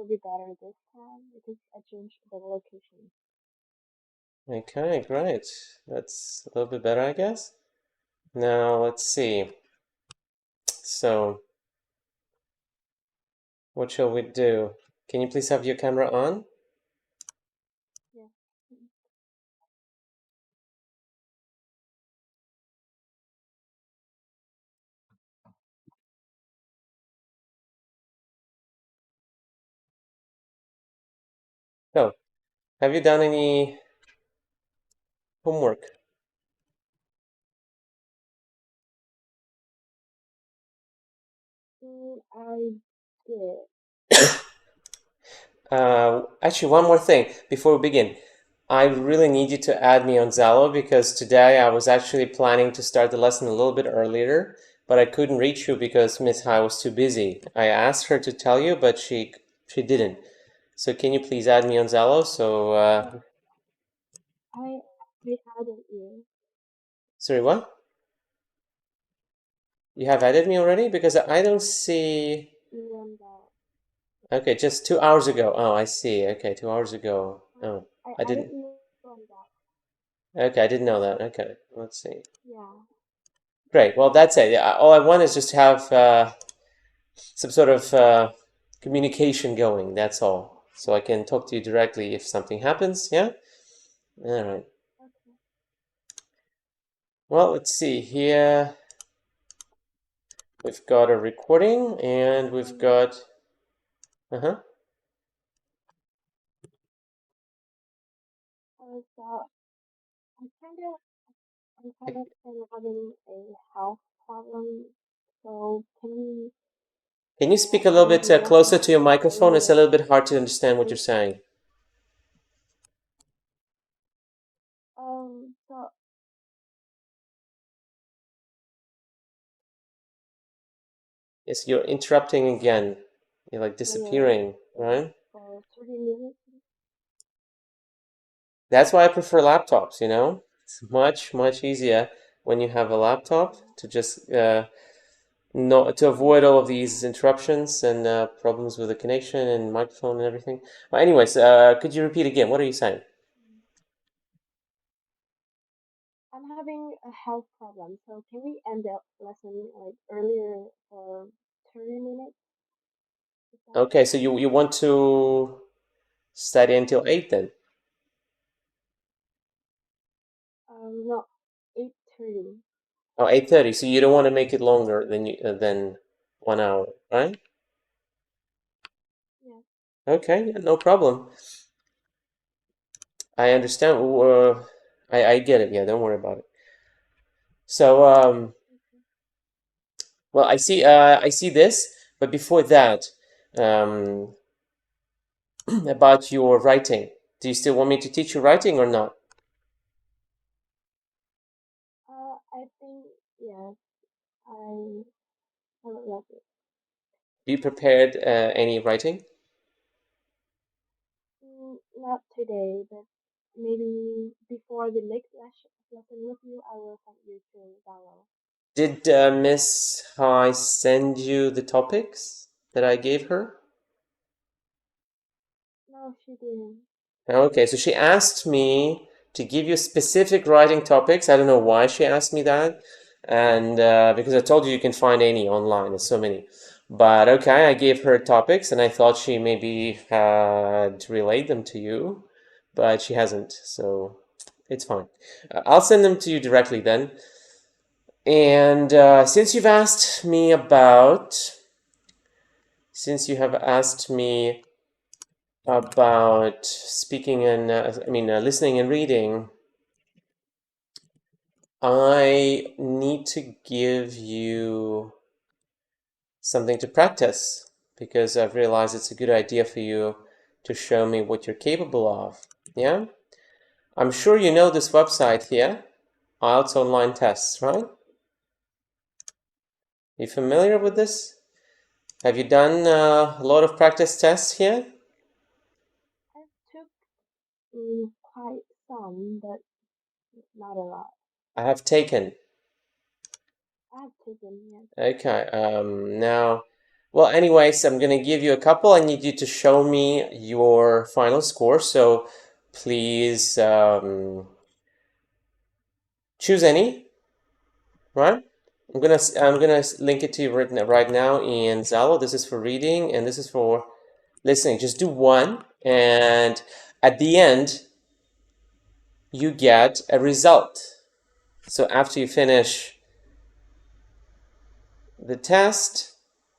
be better this time because I changed the location. Okay, great. That's a little bit better, I guess. Now let's see. So, what shall we do? Can you please have your camera on? Yeah. So, have you done any homework? I did. Actually, one more thing before we begin. I really need you to add me on Zalo because today I was actually planning to start the lesson a little bit earlier, but I couldn't reach you because Miss Hai was too busy. I asked her to tell you, but she didn't. So can you please add me on Zalo? So I I added you. sorry, what? You have added me already? Because I don't see. And Okay, just 2 hours ago. Oh, I see. Okay, 2 hours ago. Oh, I I added didn't. you on that. Okay, I didn't know that. Okay, let's see. Yeah. Great. Well, that's it. Yeah, all I want is just to have some sort of communication going. That's all. So I can talk to you directly if something happens. Yeah? All right. Okay. Well, let's see here. We've got a recording and we've Um. got. Uh-huh. So I'm kind of having a health problem. So Can you speak a little end bit the closer to your lesson microphone? It's a earlier? little bit hard to understand what you're Like, saying. so Yes, you're interrupting again. You're like earlier, disappearing, like right? for 30 minutes. That's why I prefer laptops, you know? It's much, much easier when you have a laptop Yeah. to just no, to avoid all of these interruptions and problems with the connection and microphone and everything. But anyways, could you repeat again? What are you saying? I'm having a health problem, so can we end the lesson like earlier for 30 minutes? Is that Okay, so you want to study until 8 then? no, 8:30. Oh, 8:30. So you don't want to make it longer than 1 hour, right? Yeah. Okay, yeah, no problem. I understand. I get it. Yeah, don't worry about it. So, Okay. well, I see this, but before that, um, about your writing. Do you still want me to teach you writing or not? I think yes. I would love it. Be prepared any writing? Not today, but maybe before the next lesson with you, I will send you to Zalo. Did Miss High send you the topics that I gave her? No, she didn't. Okay, so she asked me to give you specific writing topics. I don't know why she asked me that, and because I told you you can find any online. There's so many. But okay, I gave her topics, and I thought she maybe had relayed them to you, but she hasn't. So it's fine. I'll send them to you directly then. And since you have asked me about speaking and listening and reading, I need to give you something to practice because I've realized it's a good idea for you to show me what you're capable of. Yeah? I'm sure you know this website here, IELTS Online Tests, right? You familiar with this? Have you done a lot of practice tests here? I took quite some, but not a lot. I have taken. I have taken, yes. Okay. Now Well, anyways, I'm going to give you a couple. I need you to show me your final score. So please choose any, right? I'm gonna link it to you right now in Zalo. This is for reading and this is for listening. Just do one, and at the end you get a result. So after you finish the test,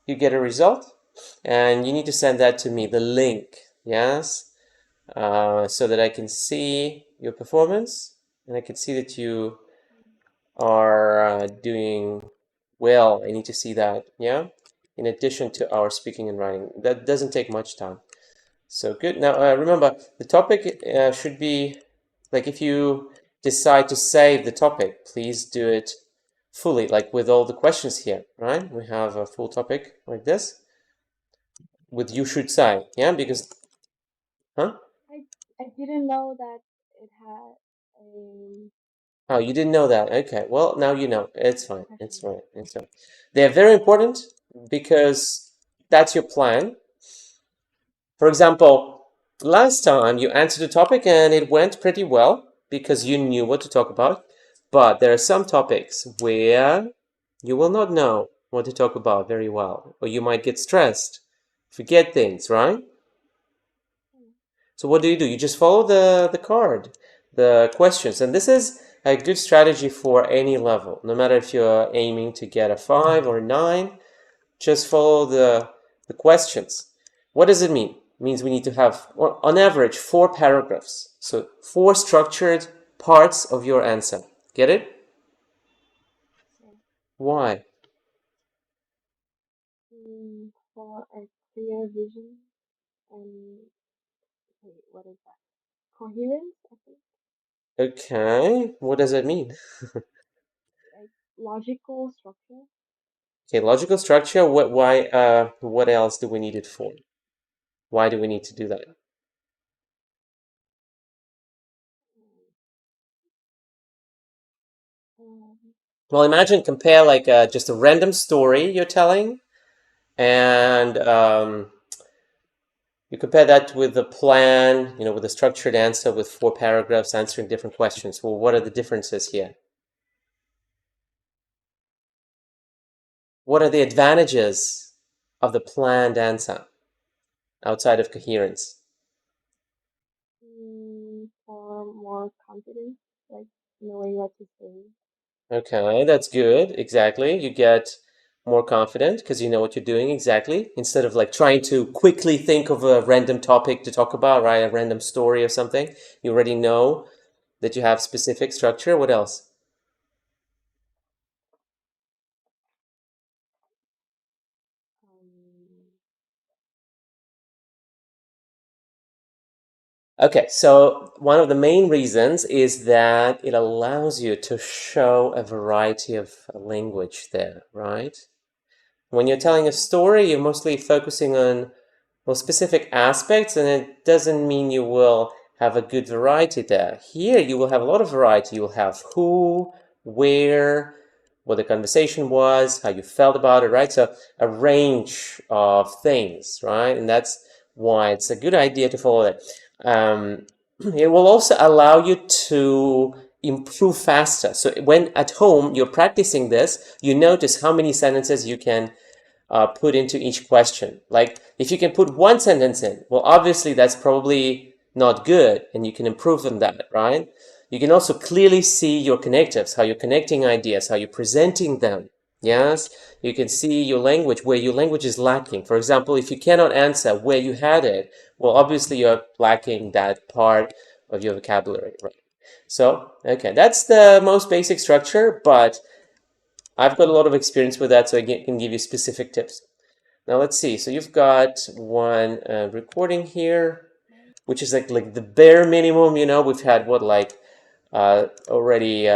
you get a result, and you need to send that to me, the link, yes, so that I can see your performance and I can see that you are doing well. I need to see that, yeah, in addition to our speaking and writing. That doesn't take much time. So good. Now, remember, the topic should be, like, if you decide to save the topic, please do it fully, like with all the questions here, right? We have a full topic like this with you should say, yeah, because, huh? I I didn't know that it had a Oh, you didn't know that. Okay. Well, now you know. It's fine. It's question. fine. It's fine. They're very important because that's your plan. For example, last time you answered a topic and it went pretty well because you knew what to talk about. But there are some topics where you will not know what to talk about very well, or you might get stressed, forget things, right? Hmm. So what do? You just follow the card, the questions. And this is a good strategy for any level, no matter if you're aiming to get a 5 or a 9, just follow the questions. What does it mean? It means we need to have, on average, 4 paragraphs. So 4 structured parts of your answer. Get it? Yeah. Why? For a clear vision and wait, what is that? Coherence, I think. Okay, what does that mean? Like logical structure. Okay, logical structure. Why? What else do we need it for? Why do we need to do that? Um, Well, imagine compare like just a random story you're telling, and you compare that with a plan, with a structured answer with 4 paragraphs answering different questions. Well, what are the differences here? What are the advantages of the planned answer outside of coherence? for more confidence, like knowing what to say. Okay, that's good. Exactly. You get more confident because you know what you're doing exactly, instead of like trying to quickly think of a random topic to talk about, right? A random story or something. You already know that you have specific structure. What else? Um, Okay, so one of the main reasons is that it allows you to show a variety of language there, right? When you're telling a yeah. story, you're mostly focusing on specific aspects, and it doesn't mean you will have a good variety there. Here, you will have a lot of variety. You will have who, where, what the conversation was, how you felt about it, right? So a range of things, right? And that's why it's a good idea to follow that. Um, it will also allow you to improve faster. So when at home you're practicing this, you notice how many sentences you can put into each question. Like if you can put one sentence in, well, obviously that's probably not good, and you can improve on that, right? You can also clearly see your connectives, how you're connecting ideas, how you're presenting them. Yes, you can see your language, where your language is lacking. For example, if you cannot answer where you had it, well, obviously you're lacking that part of your vocabulary, right? So, okay, that's the most basic structure, but I've got a lot of experience with that, so I can give you specific tips. Now let's see. So you've got one recording here, which is like the bare minimum. We've had what, like already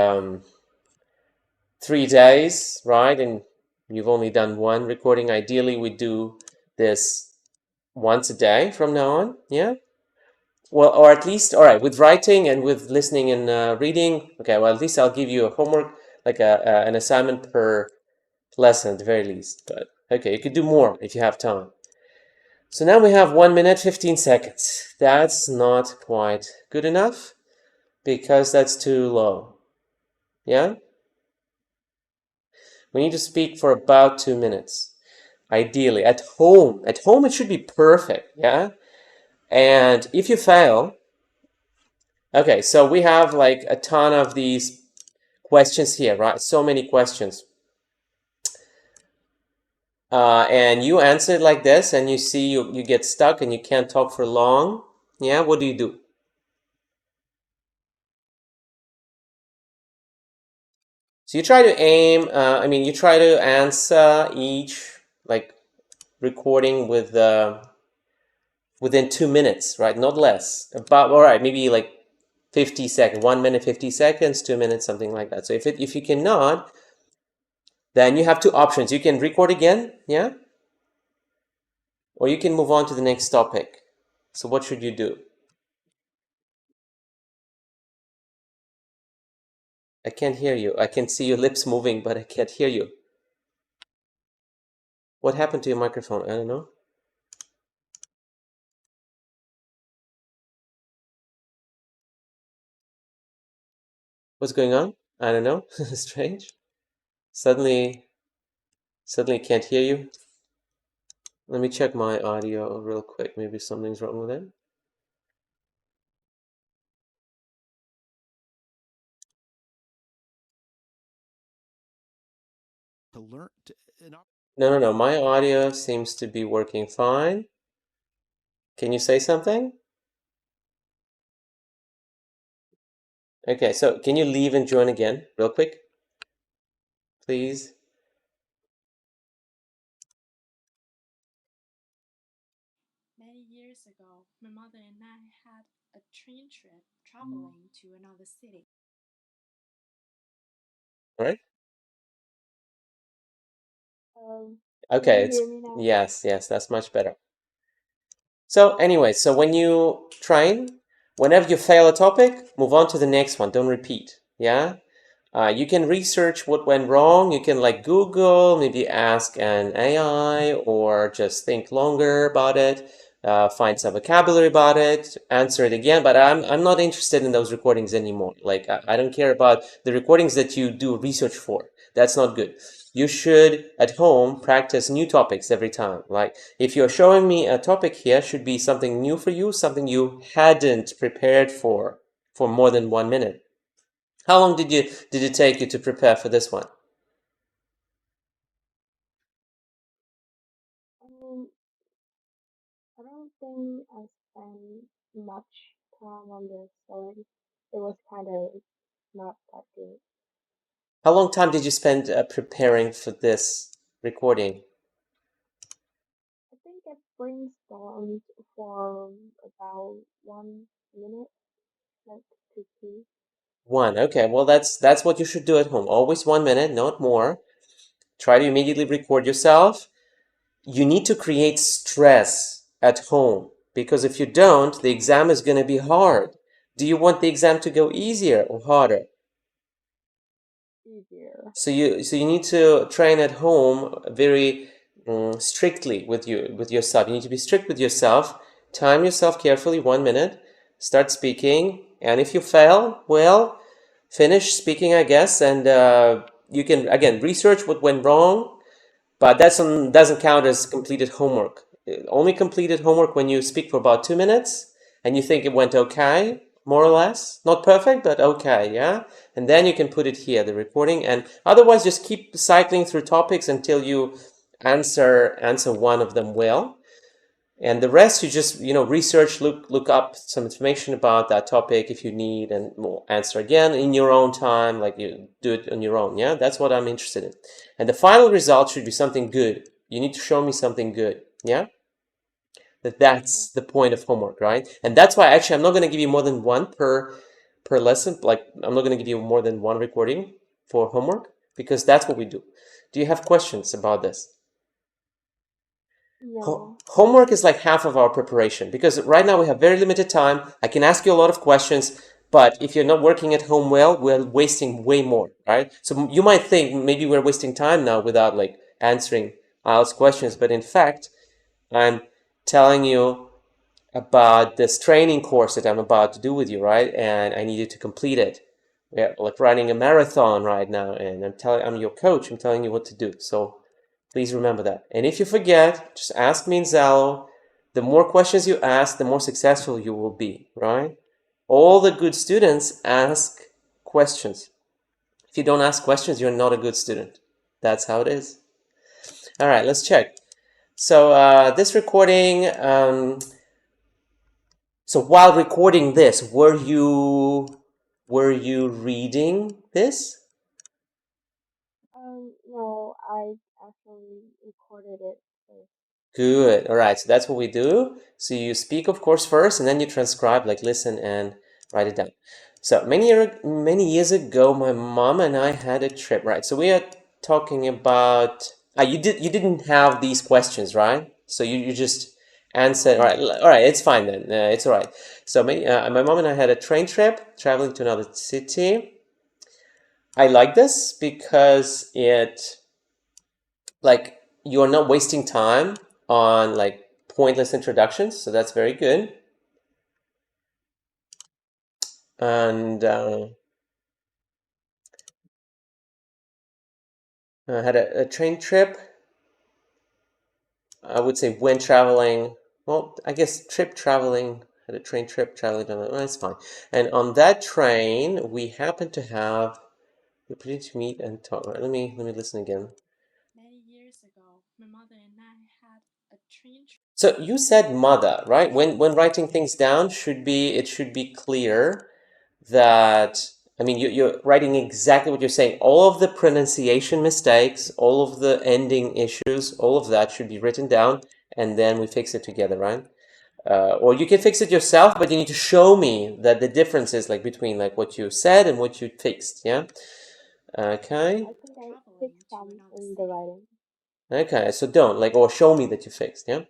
3 days, right? And you've only done one recording. Ideally, we do this once a day from now on. Yeah. Well, or at least, all right, with writing and with listening and reading. Okay. Well, at least I'll give you a homework, like an assignment per lesson at the very least. But Okay, you could do more if you have time. So now we have 1 minute 15 seconds. That's not quite good enough because that's too low. Yeah? We need to speak for about 2 minutes. Ideally, at home. At home, it should be perfect. Yeah? And if you fail, okay, so we have like a ton of these questions here, right? So many questions. And you answer it like this, and you see you get stuck and you can't talk for long. Yeah, what do you do? So you try to aim, you try to answer each like recording with within 2 minutes, right? Not less. About, all right, maybe like 50 seconds, 1 minute, 50 seconds, 2 minutes, something like that. So if you cannot, then you have two options. You can record again, yeah? Or you can move on to the next topic. So what should you do? I can't hear you. I can see your lips moving, but I can't hear you. What happened to your microphone? I don't know. What's going on? I don't know. Strange. Suddenly can't hear you. Let me check my audio real quick. Maybe something's wrong with it. No. My audio seems to be working fine. Can you say something? Okay, so can you leave and join again real quick, please? All right. Can you Okay, it's hear me now? yes, that's much better. So anyway, so when you train, whenever you fail a topic, move on to the next one. Don't repeat. Yeah. You can research what went wrong. You can like Google, maybe ask an AI or just think longer about it, find some vocabulary about it, answer it again. But I'm not interested in those recordings anymore. Like I don't care about the recordings that you do research for. That's not good. You should at home practice new topics every time. Like if you're showing me a topic here, should be something new for you, something you hadn't prepared for more than 1 minute. How long did it take you to prepare for this one? Um, I don't think I spent much time on this, so it was kind of not that good. How long time did you spend preparing for this recording? I think it brainstormed for about 1 minute, like to two. One. Okay, well that's what you should do at home. Always 1 minute, not more. Try to immediately record yourself. You need to create stress at home because if you don't, the exam is going to be hard. Do you want the exam to go easier or harder? Easier. So you need to train at home very strictly with yourself. You need to be strict with yourself. Time yourself carefully, 1 minute. Start speaking, and if you fail, well, finish speaking, I guess, and you can again research what went wrong, but that doesn't count as completed homework. Only completed homework when you speak for about 2 minutes and you think it went okay, more or less. Not perfect, but okay, yeah? And then you can put it here, the recording. And otherwise, just keep cycling through topics until you answer one of them well. And the rest you just research, look up some information about that topic if you need, and we'll answer again in your own time, like you do it on your own. Yeah, that's what I'm interested in. And the final result should be something good. You need to show me something good. Yeah, that's the point of homework, right? And that's why actually I'm not going to give you more than one per lesson. Like I'm not going to give you more than one recording for homework because that's what we do. Do you have questions about this? No. Homework is like half of our preparation because right now we have very limited time. I can ask you a lot of questions, but if you're not working at home well, we're wasting way more, right? So you might think maybe we're wasting time now without like answering IELTS questions, but in fact, I'm telling you about this training course that I'm about to do with you, right? And I need you to complete it. We're like running a marathon right now, and I'm your coach. I'm telling you what to do. So please remember that. And if you forget, just ask me in Zalo. The more questions you ask, the more successful you will be, right? All the good students ask questions. If you don't ask questions, you're not a good student. That's how it is. All right, let's check. So this recording, so while recording this, were you reading this? No, I actually recorded it first. Good. All right. So that's what we do. So you speak, of course, first, and then you transcribe, like listen and write it down. So many years ago, my mom and I had a trip, right? So we are talking about. You didn't have these questions, right? So you just answered. All right. All right. It's fine then. It's all right. So my mom and I had a train trip traveling to another city. I like this because it like you're not wasting time on like pointless introductions, so that's very good. And I had a train trip. I would say when traveling, well, I guess trip traveling, had a train trip traveling, well, that's fine. And on that train, we happened to have the opportunity to meet and talk. Right, let me listen again. So you said mother, right? When writing things down, it should be clear that I mean you're writing exactly what you're saying. All of the pronunciation mistakes, all of the ending issues, all of that should be written down, and then we fix it together, right? Or you can fix it yourself, but you need to show me that the difference is like between like what you said and what you fixed. Yeah. Okay. I think I fixed some in the writing. Okay. So don't like or show me that you fixed. Yeah.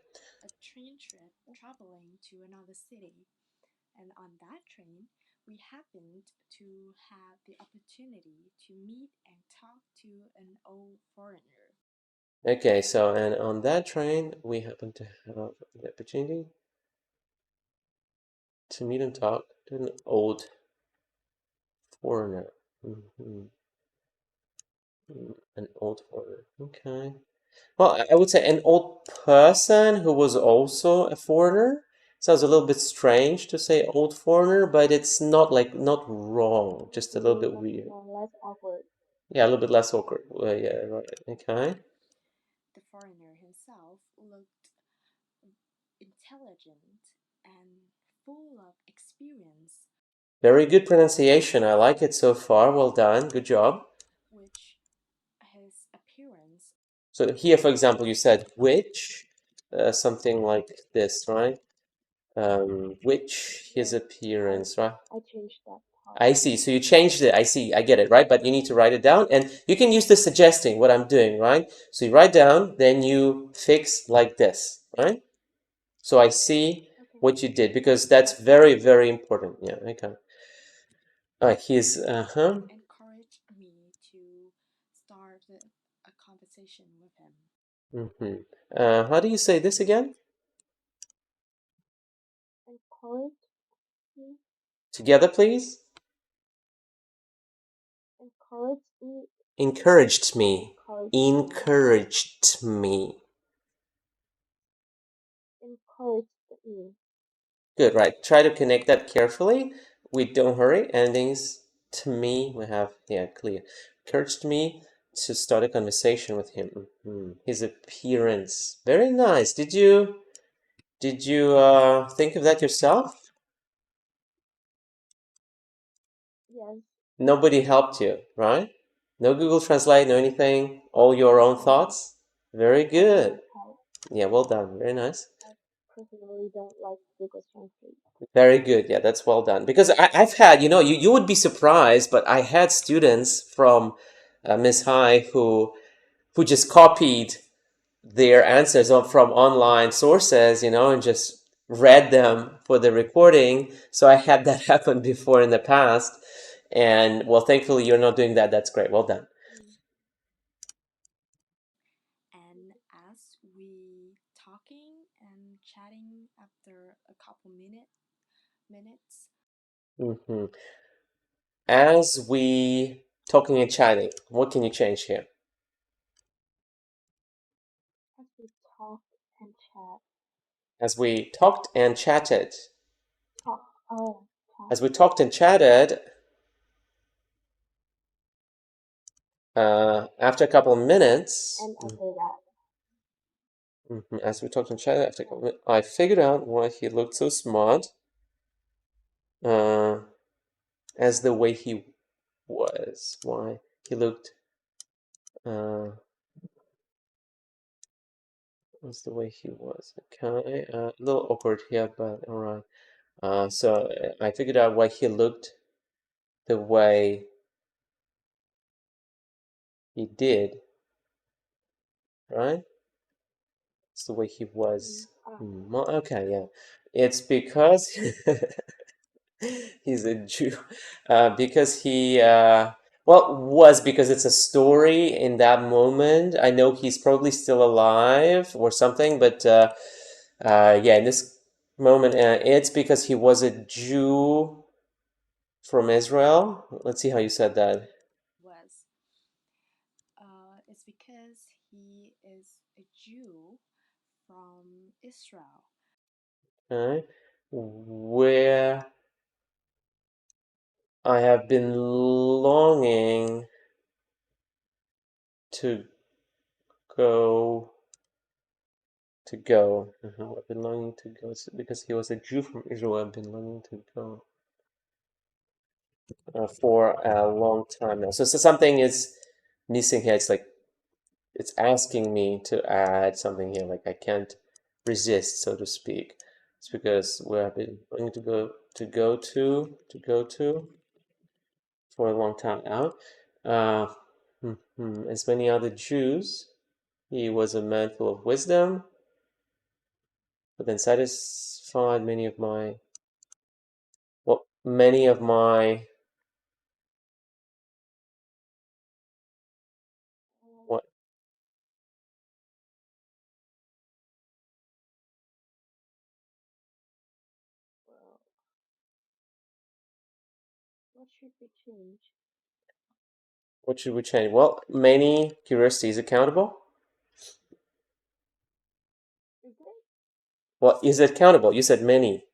Okay, so and on that train, we happen to have the opportunity to meet and talk to an old foreigner. Mhm. An old foreigner. Okay. Well, I would say an old person who was also a foreigner. Sounds a little bit strange to say old foreigner, but it's not wrong, just a little bit Like weird. less awkward. Yeah, a little bit less awkward. Yeah, right. Okay. Very good pronunciation. I like it so far. Well done. Good job. So here, for example, you said which, something like this, right? Which his Yes, I appearance, right? I changed that part. I see. So you changed it. I see. I get it, right? But you need to write it down, and you can use the suggesting what I'm doing, right? So you write down, then you fix like this, right? So I see Okay. what you did because that's very, very important. Yeah. Okay. He's uh-huh. Mm-hmm. How do you say this again? Encouraged me. Together, please. Encouraged me. Encouraged me. Encouraged me. Encouraged me. Encouraged me. Good, right. Try to connect that carefully. We don't hurry. Endings to me, we have, yeah, clear. Encouraged me to start a conversation with him. His appearance. Very nice. Did you think of that yourself? Yes. Nobody helped you, right? No Google Translate, no anything. All your own No, thoughts? Very I don't good. need help. Yeah, well done. Very nice. I personally don't like Google Translate. Very good. Yeah, that's well done. Because I've had, you would be surprised, but I had students from Miss High who just copied their answers from online sources, and just read them for the recording. So I had that happen before in the past. And well, thankfully you're not doing that. That's great. Well done. Mm. Hmm. As we talking and chatting, what can you change here? As we talk and chat. As we talked and chatted. Talk. Oh, talk. As we talked and chatted, after a couple of minutes, And after that. as we talked and chatted, after a couple Yeah. of minutes, I figured out why he looked so smart, uh, as the way he was, why he looked, was the way he was. Okay, a little awkward here, but all right. So I figured out why he looked the way he did, right? It's the way he was. Well, okay, yeah. It's because he's a Jew. Because he, well, was because it's a story in that moment. I know he's probably still alive or something, but yeah, in this moment, it's because he was a Jew from Israel. Let's see how you said that. Okay. Where I have been longing to go I've been longing to go because he was a Jew from Israel. I've been longing to go for a long time now. So something is missing here. It's like it's asking me to add something here. Like I can't resist, so to speak. It's because we have been longing to go to for a long time now. Uh, As many other Jews, he was a man full of wisdom, but then satisfied many of my what Well, what should we change? what should we change? Well, many curiosities accountable. Is it? Well, is it countable? You said many.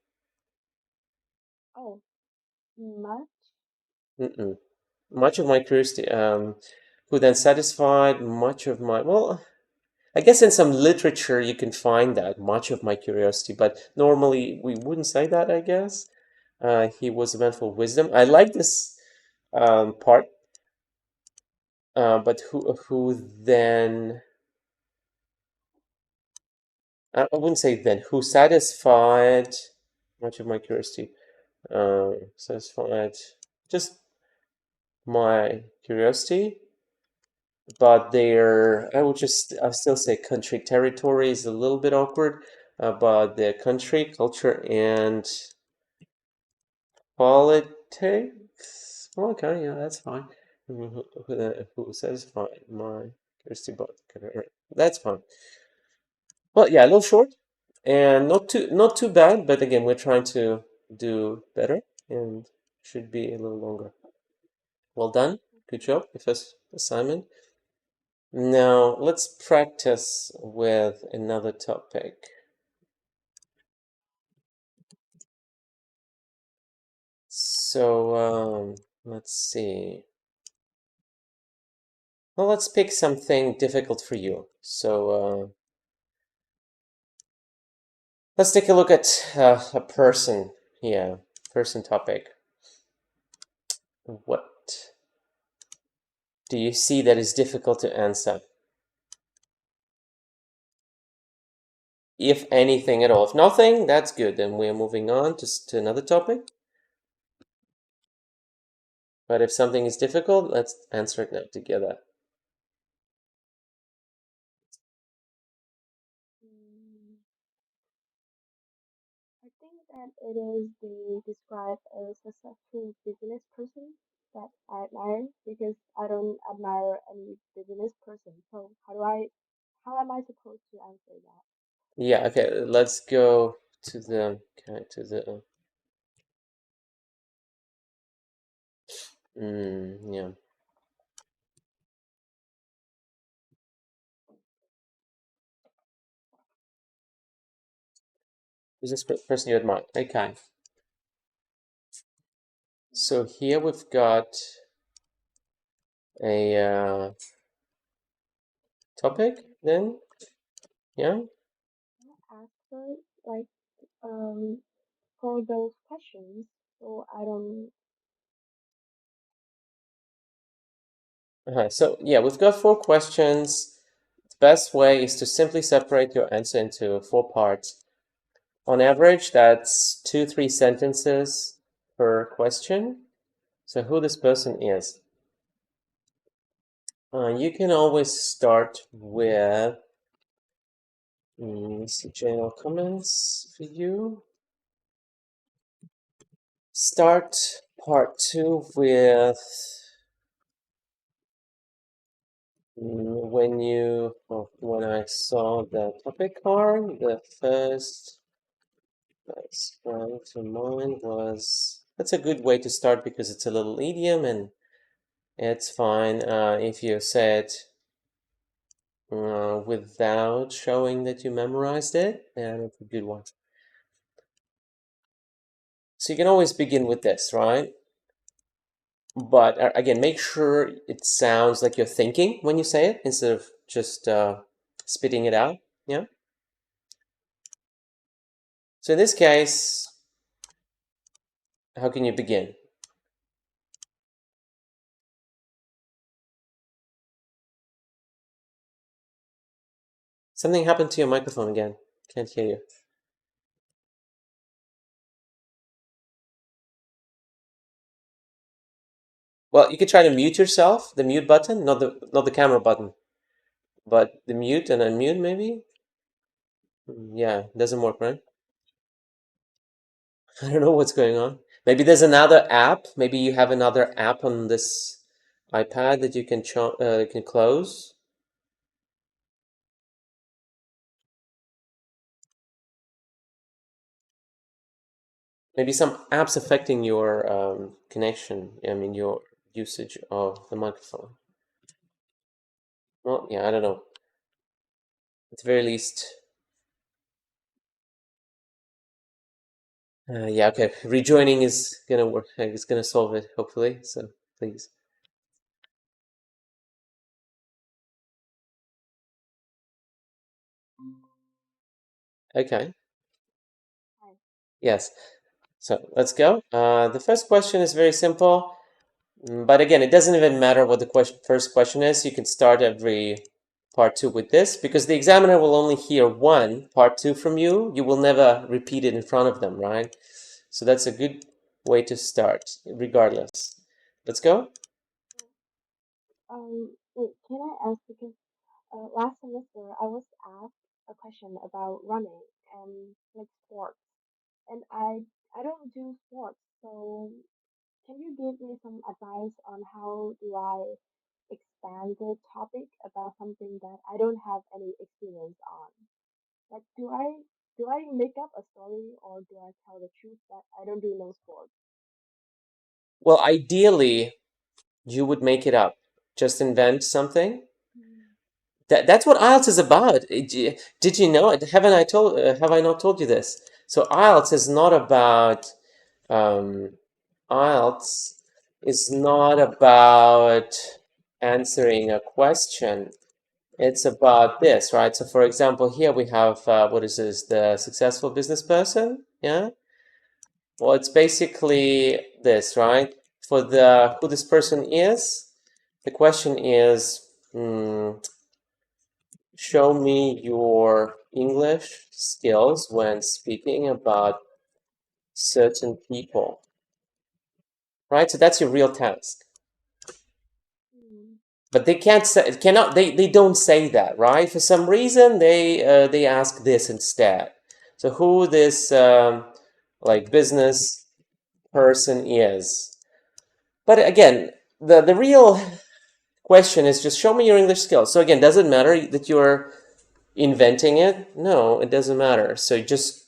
Oh, much? Mm-mm. Much of my curiosity, who then satisfied much of my, well, I guess in some literature you can find that, much of my curiosity, but normally we wouldn't say that, I guess. He was a man full of wisdom. I like this part, but who then, I wouldn't say then, who satisfied much of my curiosity, satisfied just my curiosity, but I still say country. Territory is a little bit awkward, but the country, culture, and politics. Well, okay, yeah, that's fine. Who satisfied my curiosity, but that's fine. Well, yeah, a little short, and not too bad, but again, we're trying to do better, and should be a little longer. Well done, good job, your first assignment. Now let's practice with another topic. So let's see. Well, let's pick something difficult for you. So let's take a look at a person. Yeah, person topic. What do you see that is difficult to answer? If anything at all. If nothing, that's good. Then we're moving on to another topic. But if something is difficult, let's answer it now together. Mm, I think that it is the describe a successful business person that I admire because I don't admire any business person. So how am I supposed to answer that? Yeah, okay, let's go. to the okay to the yeah. Who's this person you admire? Okay. So here we've got a topic then. Yeah. Ask her like um for those questions, so I don't. So yeah, we've got 4 questions. The best way is to simply separate your answer into 4 parts. On average, that's 2-3 sentences per question. So who this person is. You can always start with see general comments for you. Start part 2 with when I saw the topic card, the first that sprang to mind was that's a good way to start because it's a little idiom and it's fine if you say it without showing that you memorized it, and it's a good one. So you can always begin with this, right? But again, make sure it sounds like you're thinking when you say it instead of just spitting it out. Yeah. So in this case, how can you begin? Something happened to your microphone again. Can't hear you. Well, you could try to mute yourself, the mute button, not the camera button, but the mute and unmute maybe. Yeah, doesn't work, right? I don't know what's going on. Maybe there's another app. Maybe you have another app on this iPad that you can close. Maybe some apps affecting your connection. I mean, your usage of the microphone. Well, yeah, I don't know. At the very least, yeah, okay. Rejoining is gonna work. It's gonna solve it, hopefully. So please. Okay. Hi. Yes. So let's go. The first question is very simple, but again, it doesn't even matter what the first question is. You can start every part 2 with this because the examiner will only hear one part 2 from you. You will never repeat it in front of them, right? So that's a good way to start, regardless. Let's go. Wait, can I ask because last semester I was asked a question about running and like sports, and I don't do sports, so can you give me some advice on how do I expand the topic about something that I don't have any experience on? Like, do I make up a story or do I tell the truth that I don't do no sports? Well, ideally, you would make it up. Just invent something. Mm. That's what IELTS is about. Did you know it? Have I not told you this? So IELTS is not about um, IELTS is not about answering a question. It's about this, right? So for example, here we have what is this? The successful business person. Yeah. Well, it's basically this, right? For the who this person is, the question is, show me your English skills when speaking about certain people, right? So that's your real task. Mm. But they can't say, cannot, they don't say that, right? For some reason, they ask this instead. So who this like business person is. But again, the real question is just show me your English skills. So again, does it matter that you're inventing it? No, it doesn't matter. So just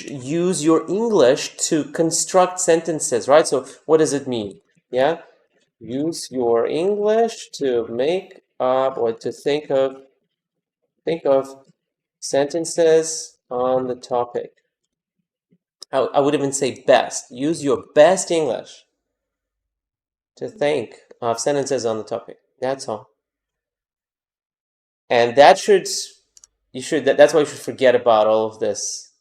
use your English to construct sentences, right? So what does it mean? Yeah, use your English to make up or to think of sentences on the topic. I would even say best. Use your best English to think of sentences on the topic. That's all. And that's why you should forget about all of this,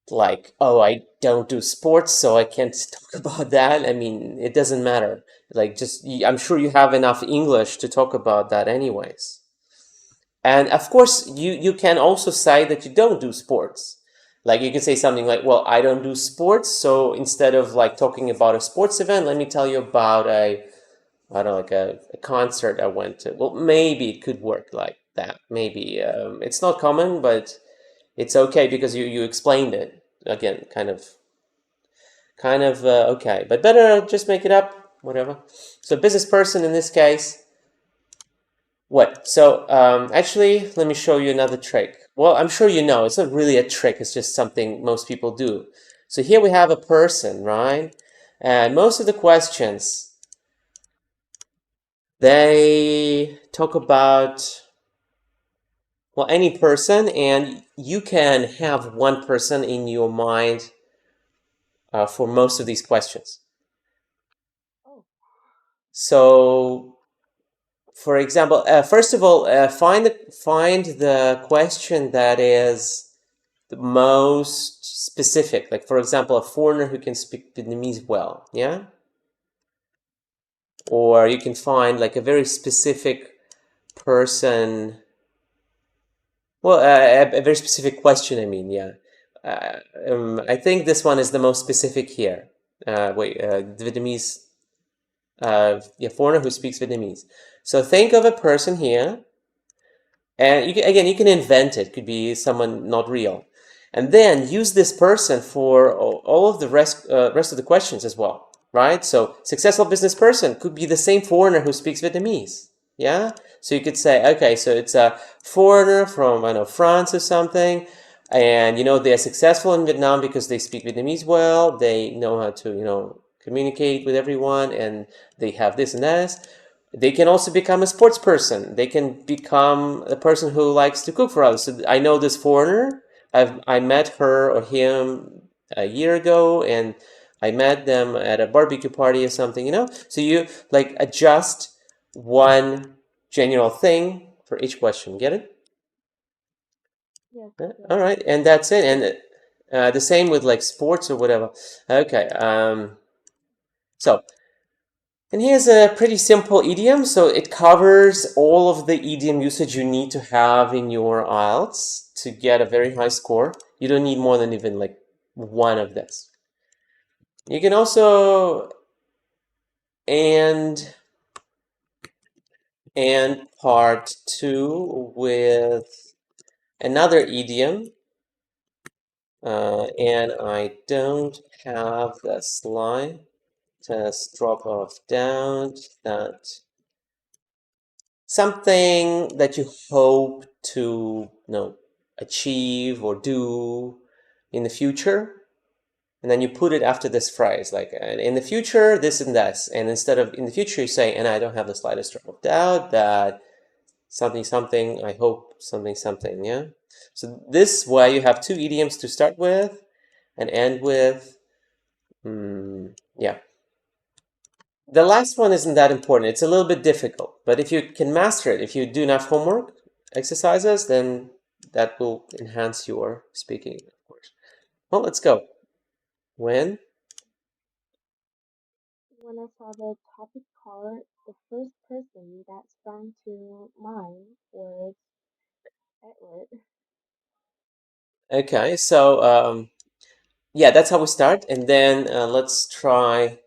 like, oh, I don't do sports, so I can't talk about that. I mean, it doesn't matter. Like, just, I'm sure you have enough English to talk about that anyways. And of course, you can also say that you don't do sports. Like, you can say something like, well, I don't do sports, so instead of like talking about a sports event, let me tell you about I don't know, like a concert I went to. Well, maybe it could work like that. Maybe it's not common, but it's okay because you explained it again, kind of okay. But better just make it up, whatever. So business person in this case. What? So actually, let me show you another trick. Well, I'm sure you know it's not really a trick. It's just something most people do. So here we have a person, right? And most of the questions they talk about, well, any person, and you can have one person in your mind for most of these questions. Oh, So, for example, first of all, find the question that is the most specific. Like, for example, a foreigner who can speak Vietnamese well, yeah? Or you can find like a very specific person. Well, a very specific question, I mean, yeah. I think this one is the most specific here. The Vietnamese, yeah, foreigner who speaks Vietnamese. So think of a person here, and again, you can invent it. Could be someone not real, and then use this person for all of the rest of the questions as well, right? So successful business person could be the same foreigner who speaks Vietnamese. Yeah. So you could say, okay, so it's a foreigner from, I don't know, France or something, and they're successful in Vietnam because they speak Vietnamese well. They know how to communicate with everyone, and they have this and that. They can also become a sports person. They can become a person who likes to cook for others. So I know this foreigner. I met her or him a year ago, and I met them at a barbecue party or something. So you like adjust one general thing for each question. Get it? yes, Yeah, yes. all right, and that's it. And the same with like sports or whatever. Okay. So and here's a pretty simple idiom. So it covers all of the idiom usage you need to have in your IELTS to get a very high score. You don't need more than even like one of this. You can also and part two with another idiom. And I don't have the slide. Just drop off down that something that you hope to achieve or do in the future, and then you put it after this phrase, like, in the future this and this, and instead of in the future you say, and I don't have the slightest drop of doubt that something something, I hope something something. Yeah, so this way you have two idioms to start with and end with. Yeah. The last one isn't that important. It's a little bit difficult, but if you can master it, if you do enough homework exercises, then that will enhance your speaking, of course. Well, let's go. When? When I saw the topic card, the first person that sprang to mind was Edward. Okay, so yeah, that's how we start, and then let's try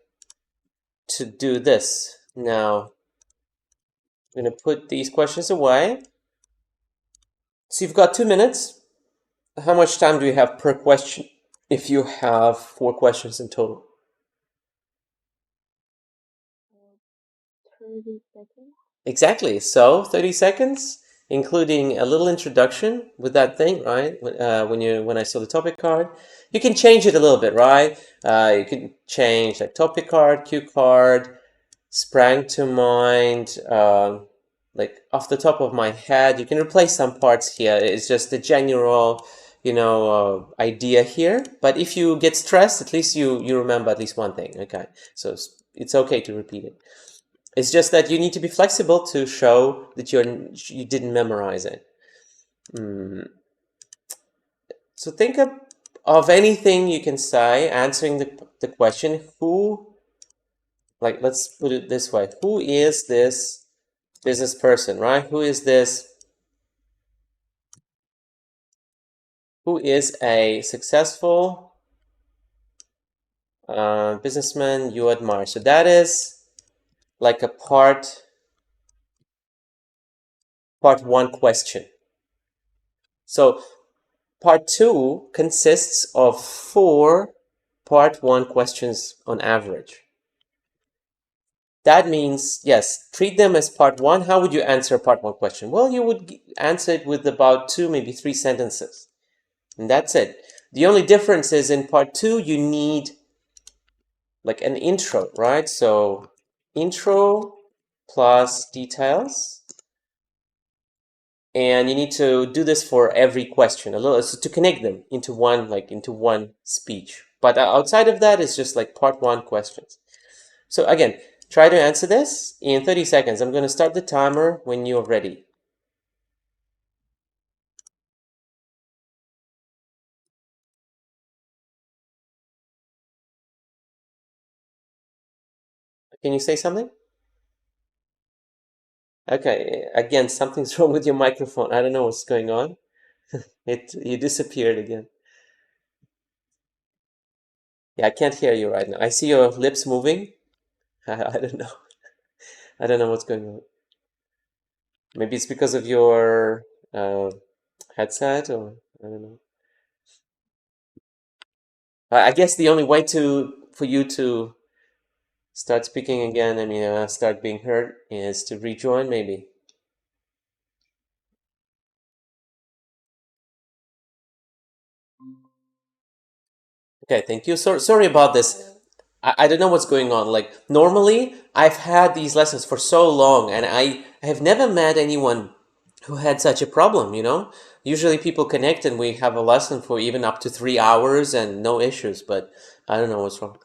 to do this. Now, I'm going to put these questions away. So you've got 2 minutes. How much time do you have per question if you have 4 questions in total? 30 seconds. Exactly. So 30 seconds. including a little introduction with that thing, right? When I saw the topic card, you can change it a little bit, right? You can change like topic card, cue card, sprang to mind, like off the top of my head. You can replace some parts here. It's just a general, idea here. But if you get stressed, at least you remember at least one thing. Okay, so it's okay to repeat it. It's just that you need to be flexible to show that you didn't memorize it. So think of anything you can say answering the question who, like, let's put it this way: who is this business person, right? Who is a successful businessman you admire? So that is like a part one question. So part two consists of 4 part one questions on average. That means, yes, treat them as part one. How would you answer a part one question? Well, you would answer it with about 2, maybe 3 sentences. And that's it. The only difference is in part two, you need like an intro, right? So intro plus details. And you need to do this for every question, a little, so to connect them into one speech. But outside of that, it's just like part one questions. So again, try to answer this in 30 seconds. I'm going to start the timer when you're ready. Can you say something? Okay, again, something's wrong with your microphone. I don't know what's going on. You disappeared again. Yeah, I can't hear you right now. I see your lips moving. I don't know. I don't know what's going on. Maybe it's because of your headset, or I don't know. I guess the only way for you to start speaking again, start being heard, is to rejoin, maybe. Okay, thank you. Sorry about this. I don't know what's going on. Like, normally, I've had these lessons for so long, and I have never met anyone who had such a problem. Usually people connect and we have a lesson for even up to 3 hours and no issues, but I don't know what's wrong.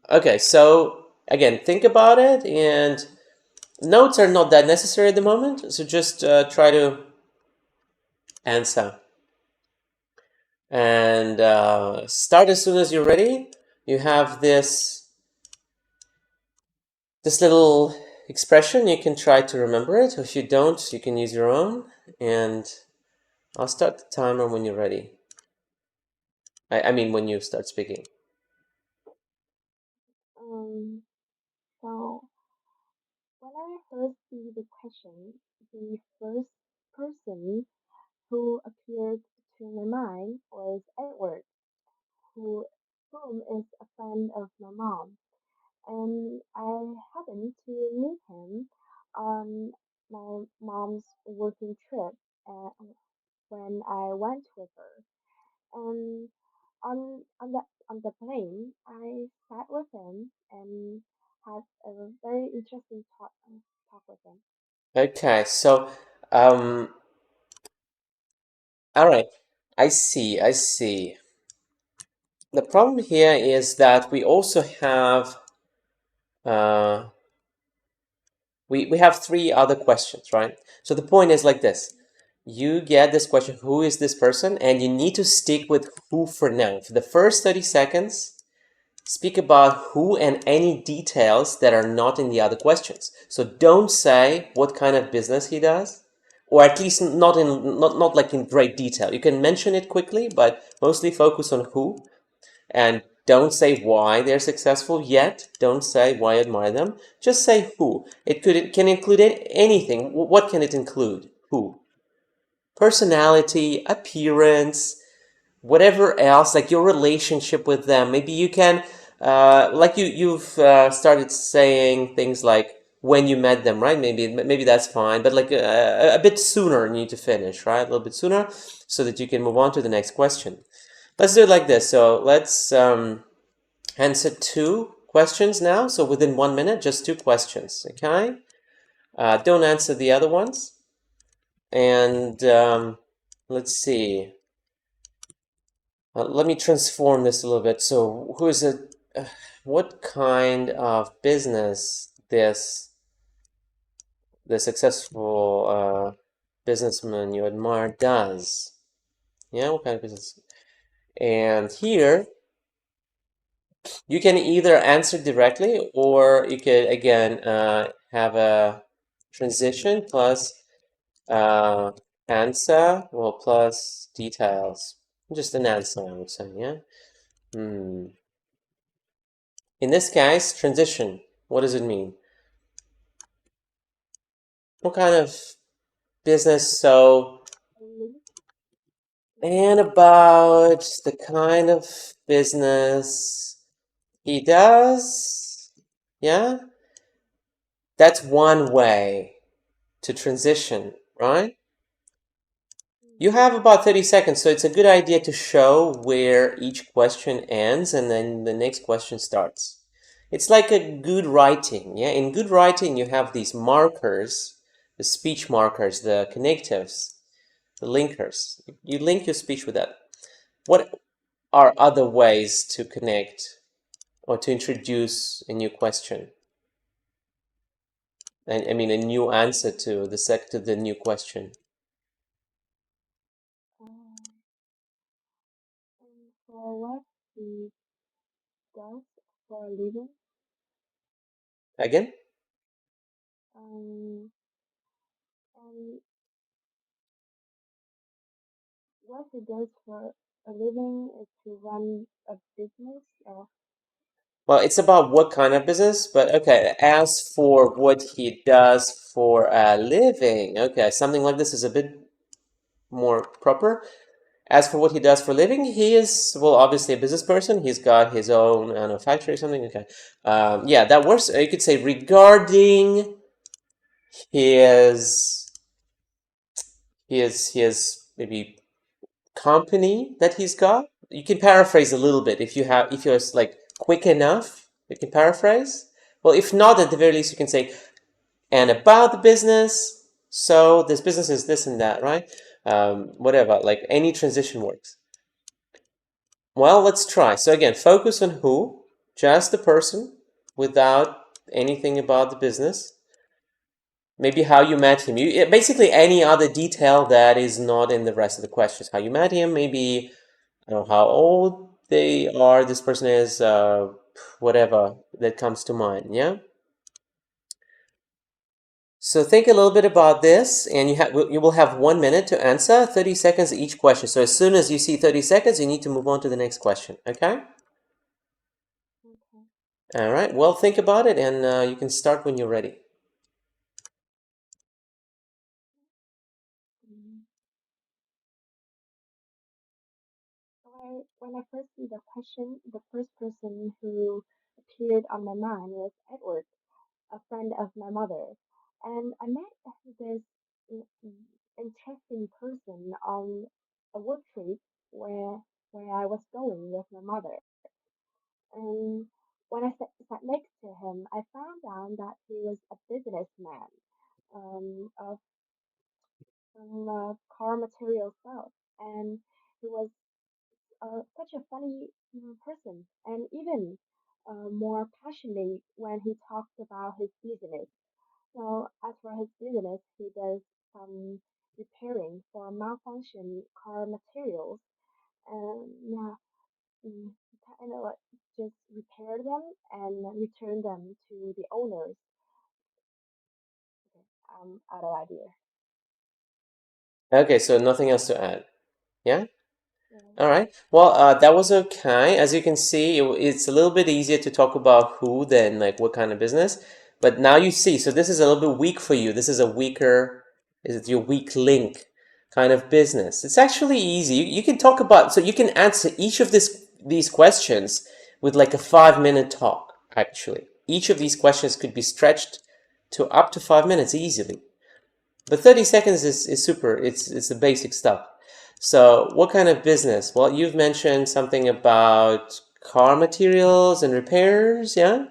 Okay, so again, think about it, and notes are not that necessary at the moment, so just try to answer. And start as soon as you're ready. You have this little expression. You can try to remember it. If you don't, you can use your own. And I'll start the timer when you're ready. I mean, when you start speaking. Um, so when I first see the question, the first person who appeared to my mind was Edward, whom is a friend of my mom, and I happened to meet him on my mom's working trip when I went with her. And on the plane, I sat with him and had a very interesting talk with him. Okay, so, um, all right. I see. The problem here is that we also have uh, we have 3 other questions, right? So the point is like this. You get this question, who is this person? And you need to stick with who for now. For the first 30 seconds, speak about who and any details that are not in the other questions. So don't say what kind of business he does, or at least not like in great detail. You can mention it quickly, but mostly focus on who. And don't say why they're successful yet. Don't say why I admire them. Just say who. It can include anything. What can it include? Who? Personality, appearance, whatever else, like your relationship with them. Maybe you can, like you've started saying things like, when you met them, right? Maybe that's fine, but like a bit sooner you need to finish, right? A little bit sooner so that you can move on to the next question. Let's do it like this. So let's answer 2 questions now. So within 1 minute, just 2 questions, okay? Don't answer the other ones. And let's see. Let me transform this a little bit. So who is it? What kind of business the successful businessman you admire does? Yeah, what kind of business? And here you can either answer directly, or you could again have a transition plus uh, answer, well, plus details. Just an answer, I would say, yeah? Hmm. In this case, transition, what does it mean? What kind of business? So, Living, and about the kind of business he does, yeah? That's one way to transition, right? You mm, have about 30 seconds, so it's a good idea to show where each question ends and then the next question starts. It's like a good writing, yeah? In good writing, you have these markers, the speech markers, the connectives, the linkers. You link your speech with that. What are other ways to connect or to introduce a new question? And I mean, a new answer to the new question. uh, and for what he does for a living, Again? um, and what he does for a living is to run a business. Well, it's about what kind of business, but okay, as for what he does for a living, okay, something like this is a bit more proper. As for what he does for a living, he is, well, obviously a business person. He's got his own, I don't know, factory or something. Okay. Yeah, that works. You could say regarding his, his maybe company that he's got. You can paraphrase a little bit if you're like quick enough, you can paraphrase. Well, if not, at the very least, you can say, and about the business. So this business is this and that, right? Whatever, like any transition works. Well, let's try. So again, focus on who, just the person, without anything about the business. Maybe how you met him. Basically any other detail that is not in the rest of the questions. How you met him, maybe I don't know how old they are. This person is, whatever that comes to mind. Yeah. So think a little bit about this, and you will have 1 minute to answer, 30 seconds each question. So as soon as you see 30 seconds, you need to move on to the next question. Okay? Okay. All right. Well, think about it, and you can start when you're ready. Mm. When I first see the question, the first person who appeared on my mind was Edward, a friend of my mother. And I met this in- interesting person on a work trip where where I was going with my mother. And when I sat next to him, I found out that he was a businessman of car material stuff, and he was such a funny person, and even more passionate when he talked about his business. So as for his business, he does some repairing for malfunction car materials, and yeah, kind of like just repair them and return them to the owners. Okay, out of idea. Okay, so nothing else to add. Yeah? Yeah. All right. Well, that was okay. As you can see, it's a little bit easier to talk about who than like what kind of business. But now you see, so this is a little bit weak for you. This is a weaker, is it your weak link kind of business? It's actually easy. You can talk about, so you can answer each of these questions with like a 5 minute talk, actually. Each of these questions could be stretched to up to 5 minutes easily. But 30 seconds is super. It's the basic stuff. So what kind of business? Well, you've mentioned something about car materials and repairs, yeah?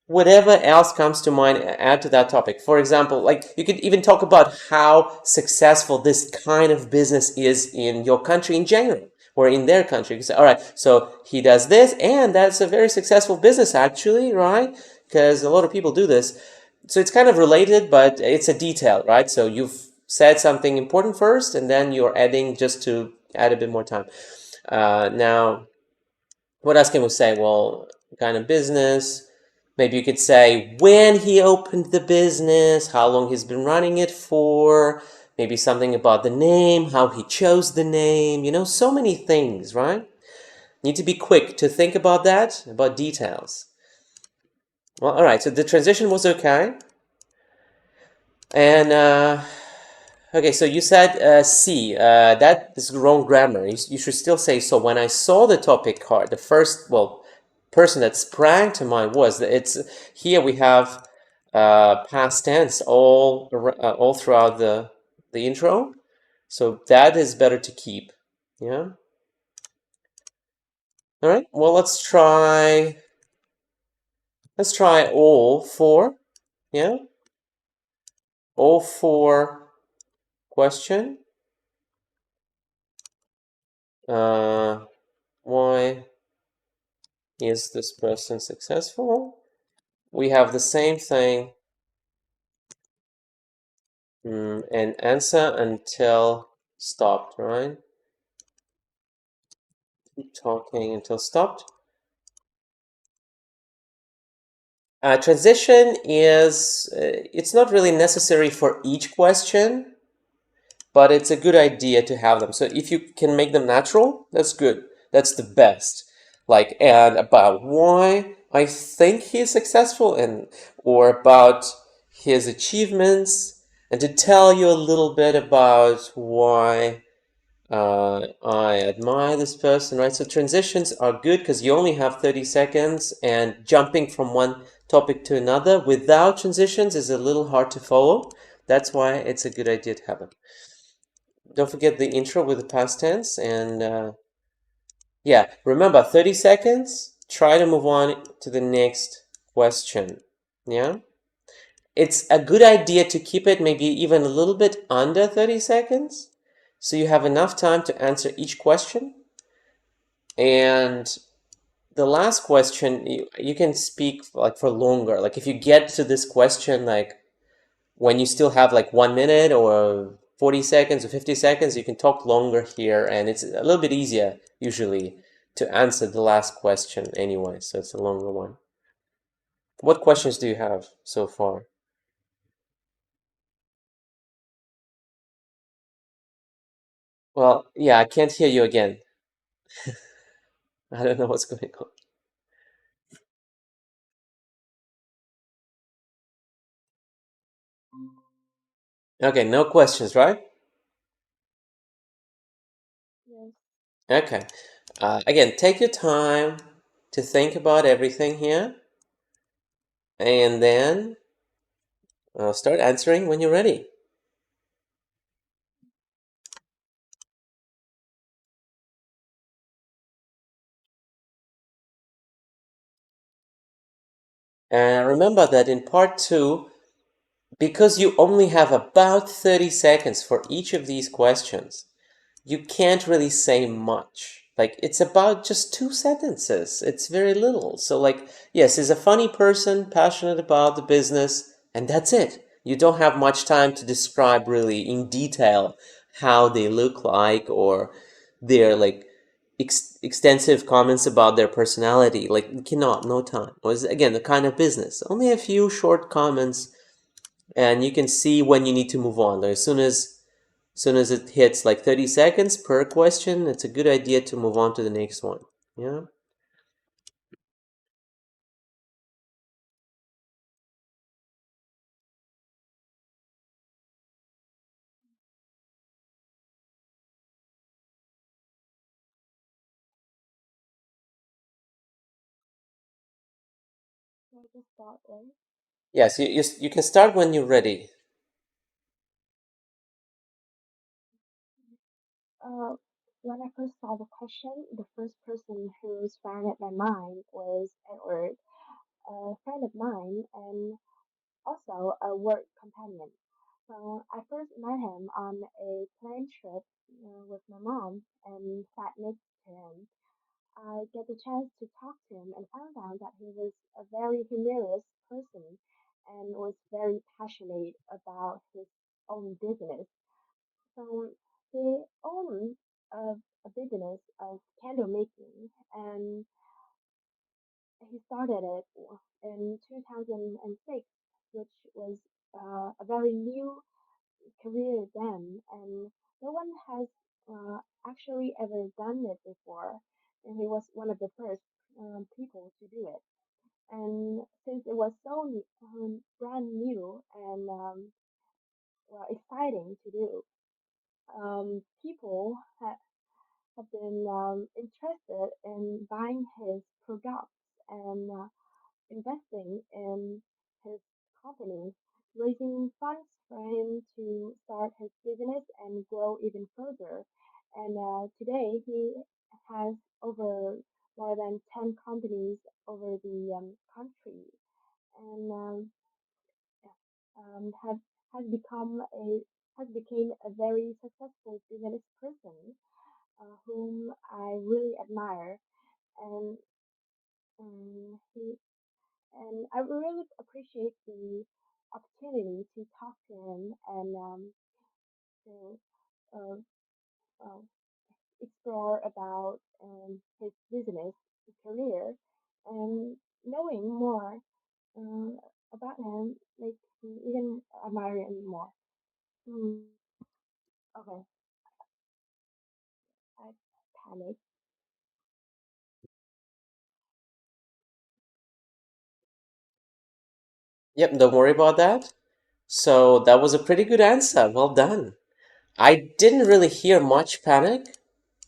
Whatever else comes to mind, add to that topic. For example, like you could even talk about how successful this kind of business is in your country in general or in their country. You can say, all right, so he does this, and that's a very successful business actually, right? Because a lot of people do this. So it's kind of related, but it's a detail, right? So you've said something important first, and then you're adding just to add a bit more time. Now, what else can we say? Well, kind of business. Maybe you could say when he opened the business, how long he's been running it for, maybe something about the name, how he chose the name, so many things, right? Need to be quick to think about that, about details. Well, all right, so the transition was okay. And okay, so you said C. That is wrong grammar. You should still say so. When I saw the topic card, the first, well, person that sprang to mind was that it's here we have past tense all throughout the intro. So that is better to keep. Yeah. All right. Well, let's try all four. Yeah. All four question. Uh, why is this person successful? We have the same thing, and answer until stopped, right? Keep talking until stopped. Transition is, it's not really necessary for each question, but it's a good idea to have them. So if you can make them natural, that's good. That's the best. Like, and about why I think he's successful, and or about his achievements, and to tell you a little bit about why I admire this person, right? So transitions are good because you only have 30 seconds, and jumping from one topic to another without transitions is a little hard to follow. That's why it's a good idea to have them. Don't forget the intro with the past tense, and yeah, remember 30 seconds. Try to move on to the next question. Yeah, it's a good idea to keep it maybe even a little bit under 30 seconds so you have enough time to answer each question. And the last question, you can speak like for longer. Like if you get to this question, like when you still have like 1 minute or 40 seconds or 50 seconds, you can talk longer here, and it's a little bit easier usually to answer the last question anyway, so it's a longer one. What questions do you have so far? Well, yeah, I can't hear you again. I don't know what's going on. Okay, no questions, right? Yes. Okay. Again, take your time to think about everything here, and then start answering when you're ready. And remember that in part two, because you only have about 30 seconds for each of these questions, you can't really say much. Like, it's about just 2 sentences. It's very little. So, like, yes, he's a funny person, passionate about the business, and that's it. You don't have much time to describe really in detail how they look like or their, like, extensive comments about their personality. Like, you cannot, no time. It was, again, the kind of business. Only a few short comments, and you can see when you need to move on. Like, as soon as it hits like 30 seconds per question, it's a good idea to move on to the next one. Yeah. So I just start, right? Yes, you can start when you're ready. Uh, when I first saw the question, the first person who sprang at my mind was Edward, a friend of mine and also a work companion. So I first met him on a plane trip with my mom and sat next to him. I get the chance to talk to him and found out that he was a very humorous person and was very passionate about his own business. So he owned a business of candle making, and he started it in 2006, which was a very new career then, and no one has actually ever done it before, and he was one of the first people to do it. And since it was so brand new and well, exciting to do, people have been interested in buying his products and investing in his company, raising funds for him to start his business and grow even further. And today he has over more than 10 companies over the country and have has become a has become a very successful business person whom I really admire, and he and I really appreciate the opportunity to talk to him and to uh, uh, explore about his business career and knowing more uh, about him makes me even admire him more. Hmm. Okay, I panicked. Yep, don't worry about that. So that was a pretty good answer. Well done. I didn't really hear much panic.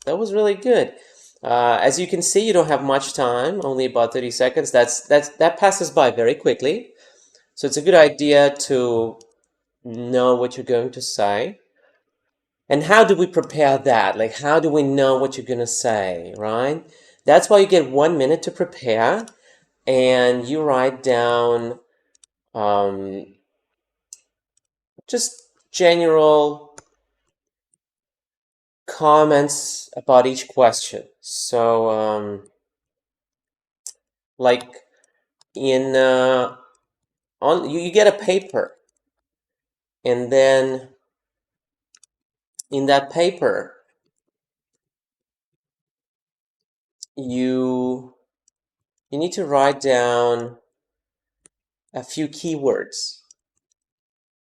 That was really good. As you can see, you don't have much time, only about 30 seconds. That passes by very quickly. So it's a good idea to know what you're going to say. And how do we prepare that? Like, how do we know what you're going to say, right? That's why you get 1 minute to prepare and you write down um, just general comments about each question. So, like in on you get a paper, and then in that paper you you need to write down a few keywords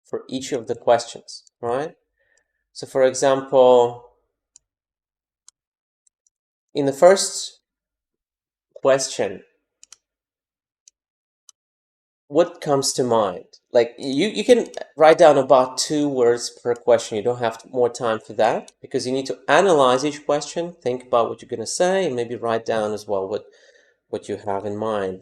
for each of the questions, right? So, for example, in the first question, what comes to mind? Like you can write down about 2 words per question. You don't have more time for that because you need to analyze each question, think about what you're going to say, and maybe write down as well what you have in mind.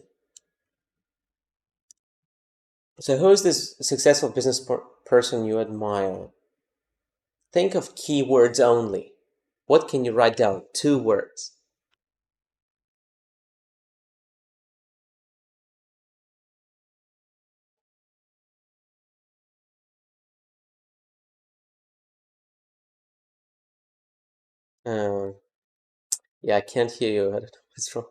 So who is this successful business person you admire? Think of keywords only. What can you write down? 2 words. Uh, yeah, I can't hear you. I don't know what's wrong.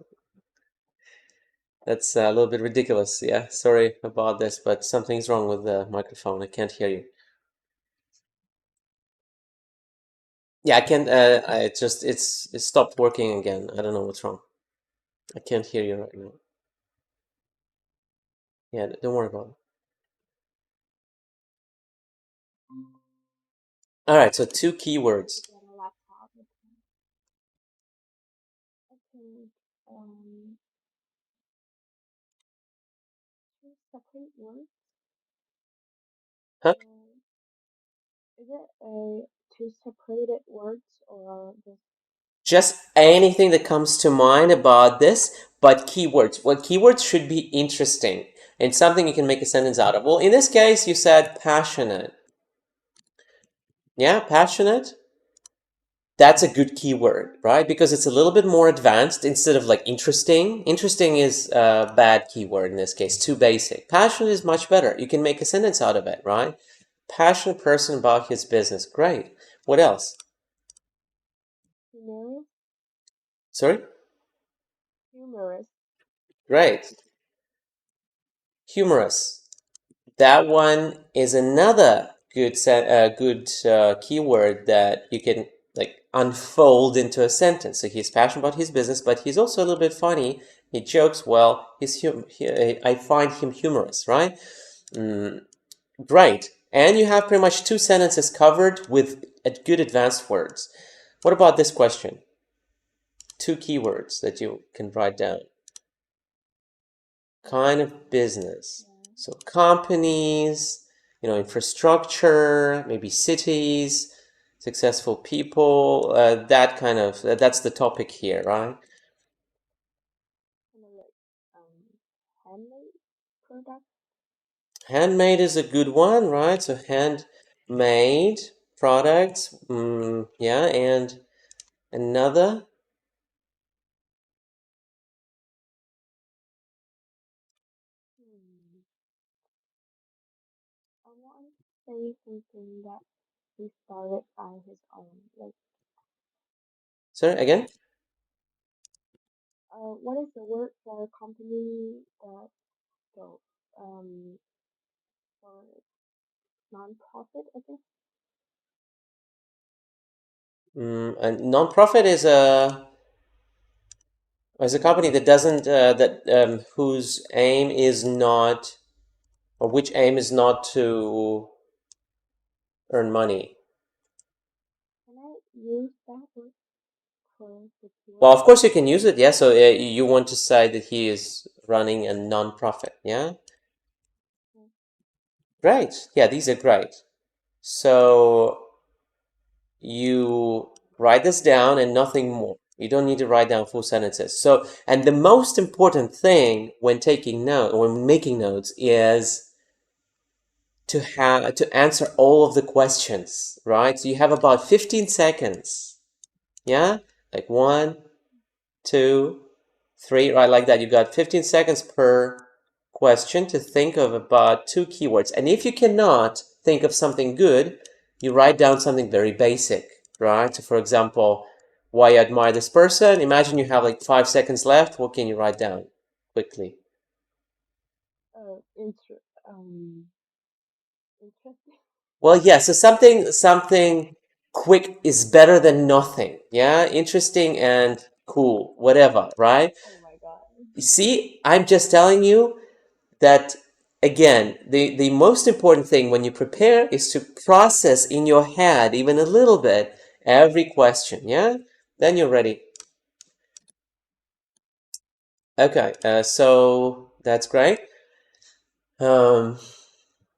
That's a little bit ridiculous. Yeah, sorry about this, but something's wrong with the microphone. I can't hear you. Yeah, I can't. I just it stopped working again. I don't know what's wrong. I can't hear you right now. Yeah, don't worry about it. All right, so 2 keywords. Get a laptop. I think um, two separate words. Huh? Is it a two separated words or just Just anything that comes to mind about this, but keywords. Well, keywords should be interesting, and something you can make a sentence out of. Well, in this case, you said passionate. Yeah, passionate. That's a good keyword, right? Because it's a little bit more advanced instead of like interesting. Interesting is a bad keyword in this case, too basic. Passionate is much better. You can make a sentence out of it, right? Passionate person about his business. Great. What else? Humorous. Sorry? Humorous. Great. Humorous. That one is another good keyword that you can like unfold into a sentence. So he's passionate about his business, but he's also a little bit funny. He jokes well. I find him humorous, right? Great. And you have pretty much two sentences covered with good advanced words. What about this question? Two keywords that you can write down. Kind of business. Yeah. So companies, infrastructure, maybe cities, successful people, that's the topic here, right? Kind of like handmade products. Handmade is a good one, right? So handmade products, yeah, and another. Hmm. I want to say something that he started by his own. Like, Sorry, again? what is the word for a company that so for non-profit? I think. A non-profit is a company that doesn't that whose aim is not, or which aim is not to earn money. Can I use that word for the Well, keyword? of course you can use it, yeah. So you want to say that he is running a non-profit, yeah? Yeah. Great. Yeah, these are great. So you write this down and nothing more. You don't need to write down full sentences. So, and the most important thing when taking note, when making notes, is to answer all of the questions, right? So you have about 15 seconds. Yeah? Like 1, 2, 3, right? Like that. You got 15 seconds per question to think of about two keywords. And if you cannot think of something good, you write down something very basic, right? So for example, why you admire this person. Imagine you have like 5 seconds left. What can you write down quickly? Uh, inter interesting. Well, yeah, so something quick is better than nothing. Yeah, interesting and cool, whatever, right? Oh my God. You see, I'm just telling you that again, the most important thing when you prepare is to process in your head even a little bit every question, yeah? Then you're ready. Okay, so that's great. Um,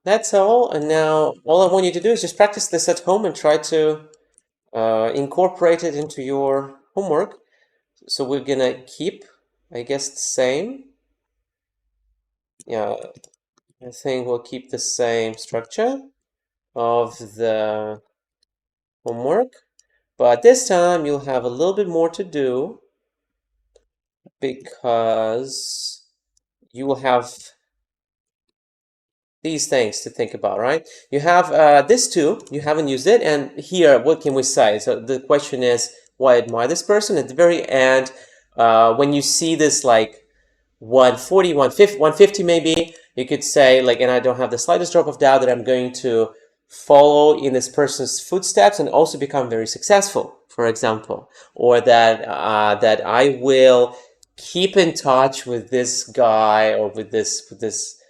that's all. And now all I want you to do is just practice this at home and try to incorporate it into your homework. So we're gonna keep, I guess, the same. Yeah, I think we'll keep the same structure of the homework, but this time you'll have a little bit more to do because you will have these things to think about, right? You have this too, you haven't used it, and here, what can we say? So the question is, why admire this person? At the very end, when you see this like 140, 150, 150 maybe, you could say like, and I don't have the slightest drop of doubt that I'm going to follow in this person's footsteps and also become very successful, for example, or that I will keep in touch with this guy or with this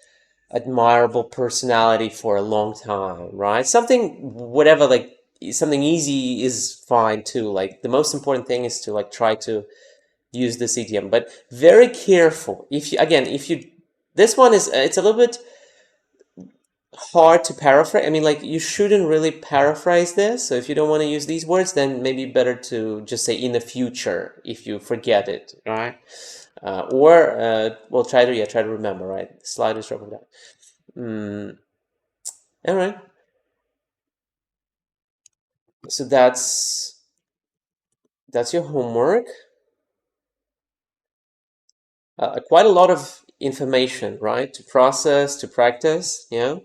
admirable personality for a long time, right? Something, whatever, like something easy is fine too. Like the most important thing is to like try to use this idiom, but very careful. If you, again, if you, this one is, it's a little bit hard to paraphrase. I mean, like, you shouldn't really paraphrase this. So if you don't want to use these words, then maybe better to just say in the future if you forget it, right? Well, try to remember, right? Slide is dropping down. All right. So that's your homework. Quite a lot of information, right? To process, to practice. Yeah.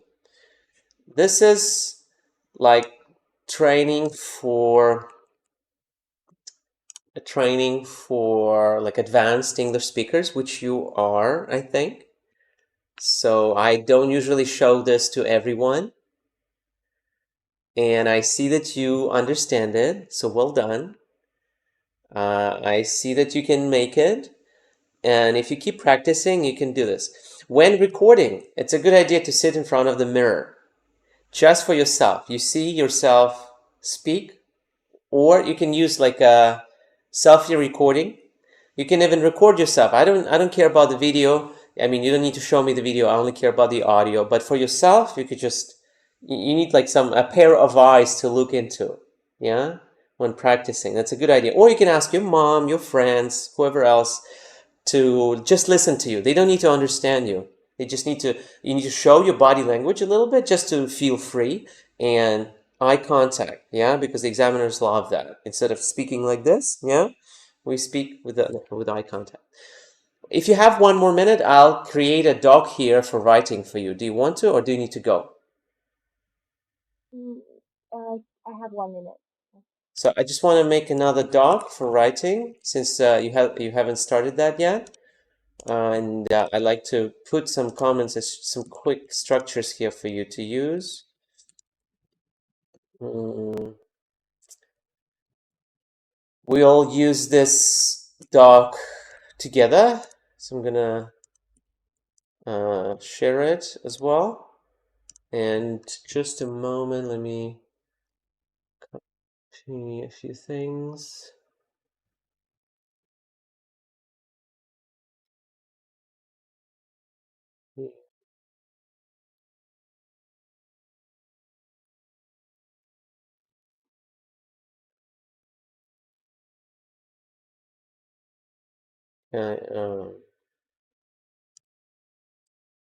This is like training for training for like advanced English speakers, which you are, I think. So I don't usually show this to everyone. And I see that you understand it. So well done. I see that you can make it. And if you keep practicing, you can do this. When recording, it's a good idea to sit in front of the mirror just for yourself. You see yourself speak, or you can use like a selfie recording. You can even record yourself. I don't care about the video. I mean, you don't need to show me the video. I only care about the audio. But for yourself, you could just you need like a pair of eyes to look into. Yeah? When practicing. That's a good idea. Or you can ask your mom, your friends, whoever else to just listen to you. They don't need to understand you. They just need to you need to show your body language a little bit just to feel free and eye contact, yeah, because the examiners love that. Instead of speaking like this, yeah, we speak with eye contact. If you have 1 more minute, I'll create a doc here for writing for you. Do you want to, or do you need to go? Mm, uh, I have 1 minute. So I just want to make another doc for writing since you haven't started that yet. And I like to put some comments as some quick structures here for you to use. Mm, we all use this doc together, so I'm gonna share it as well. And just a moment, let me copy a few things. Okay,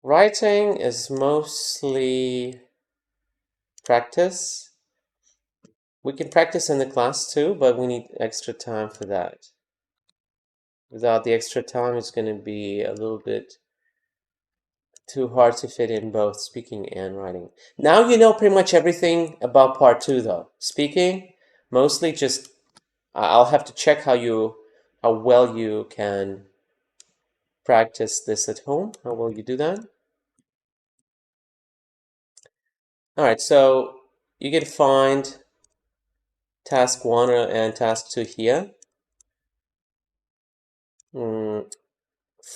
writing is mostly practice. We can practice in the class too, but we need extra time for that. Without the extra time, it's going to be a little bit too hard to fit in both speaking and writing. Now you know pretty much everything about part two, though. Speaking, mostly just I'll have to check how well you can practice this at home. How well you do that. All right, so you can find task one and task two here.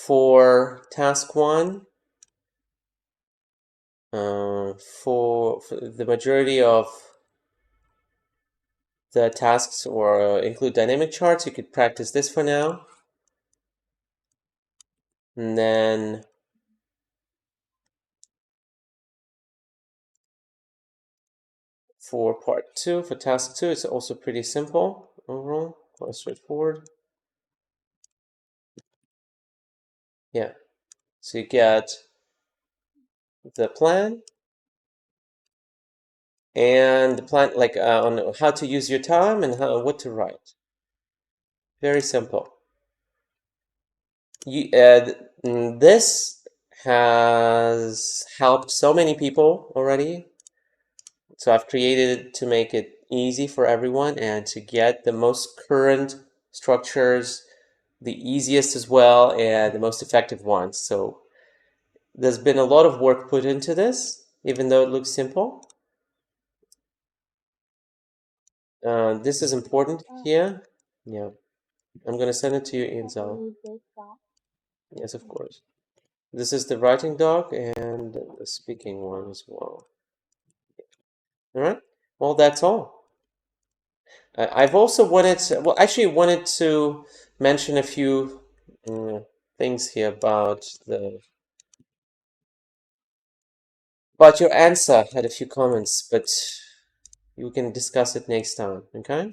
For task one, for the majority of the tasks or include dynamic charts, you could practice this for now. And then for part two, for task two, it's also pretty simple overall, quite straightforward. Yeah, so you get the plan and the plan like on how to use your time and what to write. Very simple. This has helped so many people already. So I've created it to make it easy for everyone and to get the most current structures, the easiest as well, and the most effective ones. So there's been a lot of work put into this, even though it looks simple. This is important Uh, here. Yeah, I'm gonna send it to you in can I Zalo. use this doc? Yes, of course. This is the writing doc and the speaking one as well. All right. Well, that's all. I've also wanted to mention a few things here about But your answer had a few comments, but you can discuss it next time, okay?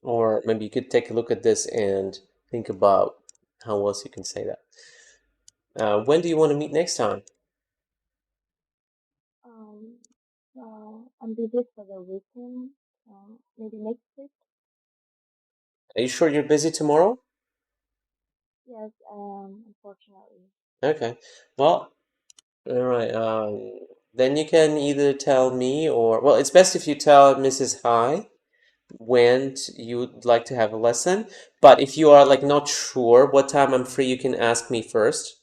Or maybe you could take a look at this and think about how else you can say that. When do you want to meet next time? Um, well, I'm busy for the weekend. Maybe next week. Are you sure you're busy tomorrow? Yes. Unfortunately. Okay. Well, all right. Then you can either tell me or, well, it's best if you tell Mrs. High when you'd like to have a lesson. But if you are like not sure what time I'm free, you can ask me first.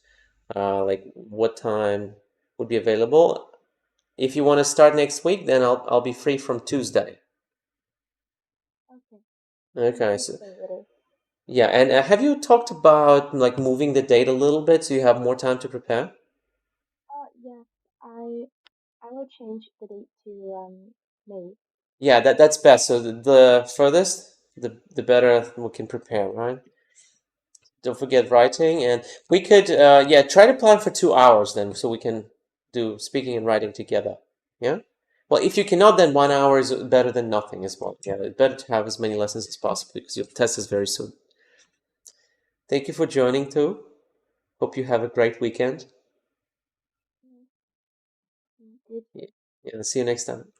Like what time would be available. If you want to start next week, then I'll be free from Tuesday. Okay. Okay, so Tuesday it is. yeah, and have you talked about like moving the date a little bit so you have more time to prepare? Yes. I will change the date to May. Yeah, that's best. So the furthest, the better we can prepare, right? Don't forget writing, and we could yeah, try to plan for 2 hours then, so we can do speaking and writing together. Yeah. Well, if you cannot, then 1 hour is better than nothing as well. Yeah, it's better to have as many lessons as possible because your test is very soon. Thank you for joining too. Hope you have a great weekend. Good. Yeah, see you next time.